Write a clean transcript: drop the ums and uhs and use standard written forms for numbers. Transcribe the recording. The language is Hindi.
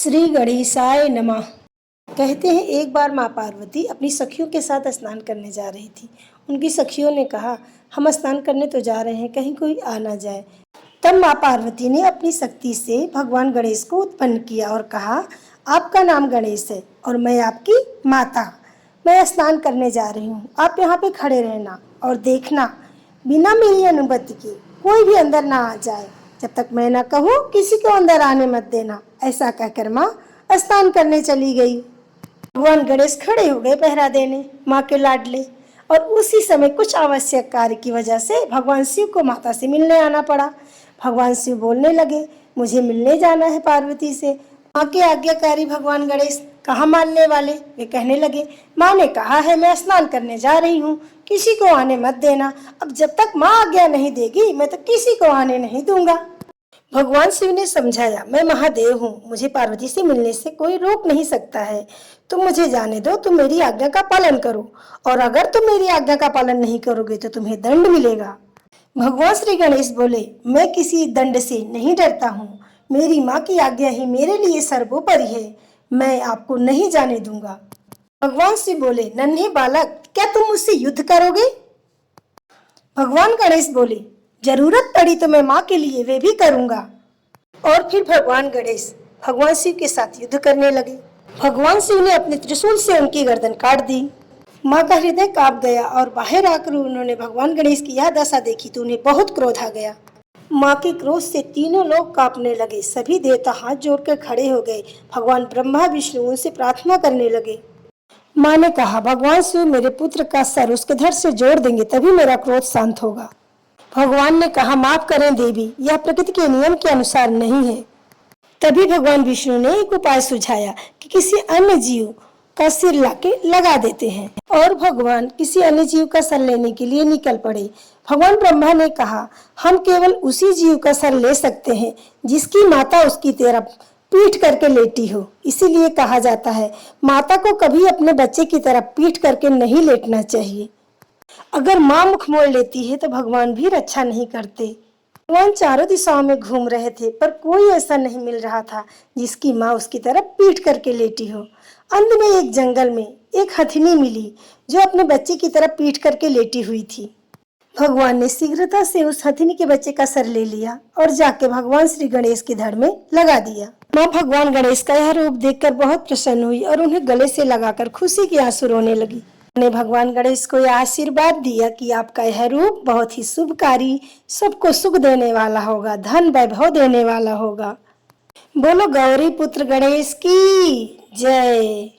श्री गणेशाय नमः। कहते हैं एक बार माँ पार्वती अपनी सखियों के साथ स्नान करने जा रही थी। उनकी सखियों ने कहा, हम स्नान करने तो जा रहे हैं, कहीं कोई आ ना जाए। तब माँ पार्वती ने अपनी शक्ति से भगवान गणेश को उत्पन्न किया और कहा, आपका नाम गणेश है और मैं आपकी माता। मैं स्नान करने जा रही हूँ, आप यहाँ पे खड़े रहना और देखना, बिना मेरी अनुमति के कोई भी अंदर ना आ जाए। जब तक मैं ना कहूँ किसी को अंदर आने मत देना। ऐसा कहकर माँ स्नान करने चली गई। भगवान गणेश खड़े हो गए पहरा देने, माँ के लाडले। और उसी समय कुछ आवश्यक कार्य की वजह से भगवान शिव को माता से मिलने आना पड़ा। भगवान शिव बोलने लगे, मुझे मिलने जाना है पार्वती से। माँ के आज्ञाकारी भगवान गणेश कहाँ मानने वाले। वे कहने लगे, माँ ने कहा है मैं स्नान करने जा रही हूँ, किसी को आने मत देना। अब जब तक माँ आज्ञा नहीं देगी मैं तो किसी को आने नहीं दूंगा। भगवान शिव ने समझाया, मैं महादेव हूँ, मुझे पार्वती से मिलने से कोई रोक नहीं सकता है। तुम मुझे जाने दो, तुम मेरी आज्ञा का पालन करो, और अगर तुम मेरी आज्ञा का पालन नहीं करोगे तो तुम्हें दंड मिलेगा। भगवान श्री गणेश बोले, मैं किसी दंड से नहीं डरता हूँ, मेरी माँ की आज्ञा ही मेरे लिए सर्वोपरि है, मैं आपको नहीं जाने दूंगा। भगवान शिव बोले, नन्हे बालक, क्या तुम मुझसे युद्ध करोगे? भगवान गणेश बोले, जरूरत पड़ी तो मैं माँ के लिए वे भी करूंगा। और फिर भगवान गणेश भगवान शिव के साथ युद्ध करने लगे। भगवान शिव ने अपने त्रिशूल से उनकी गर्दन काट दी। माँ का हृदय कांप गया और बाहर आकर उन्होंने भगवान गणेश की यह दशा देखी तो उन्हें बहुत क्रोध आ गया। माँ के क्रोध से तीनों लोग कांपने लगे। सभी देवता हाथ जोड़कर खड़े हो गए। भगवान ब्रह्मा विष्णु उनसे प्रार्थना करने लगे। माँ ने कहा, भगवान शिव मेरे पुत्र का सर उसके धड़ से जोड़ देंगे तभी मेरा क्रोध शांत होगा। भगवान ने कहा, माफ करें देवी, यह प्रकृति के नियम के अनुसार नहीं है। तभी भगवान विष्णु ने एक उपाय सुझाया कि किसी अन्य जीव का सिर लाके लगा देते हैं, और भगवान किसी अन्य जीव का सर लेने के लिए निकल पड़े। भगवान ब्रह्मा ने कहा, हम केवल उसी जीव का सर ले सकते हैं जिसकी माता उसकी तरफ पीठ करके लेटी हो। इसीलिए कहा जाता है, माता को कभी अपने बच्चे की तरफ पीठ करके नहीं लेटना चाहिए। अगर माँ मुख मोड़ लेती है तो भगवान भी रक्षा नहीं करते। भगवान चारों दिशाओं में घूम रहे थे पर कोई ऐसा नहीं मिल रहा था जिसकी माँ उसकी तरफ पीठ करके लेटी हो। अंत में एक जंगल में एक हथिनी मिली जो अपने बच्चे की तरफ पीठ करके लेटी हुई थी। भगवान ने शीघ्रता से उस हथिनी के बच्चे का सर ले लिया और जाके भगवान श्री गणेश की धड़ में लगा दिया। माँ भगवान गणेश का यह रूप देखकर बहुत प्रसन्न हुई और उन्हें गले से लगाकर खुशी के आंसू रोने लगी। ने भगवान गणेश को यह आशीर्वाद दिया कि आपका यह रूप बहुत ही शुभकारी, सबको सुख देने वाला होगा, धन वैभव देने वाला होगा। बोलो गौरी पुत्र गणेश की जय।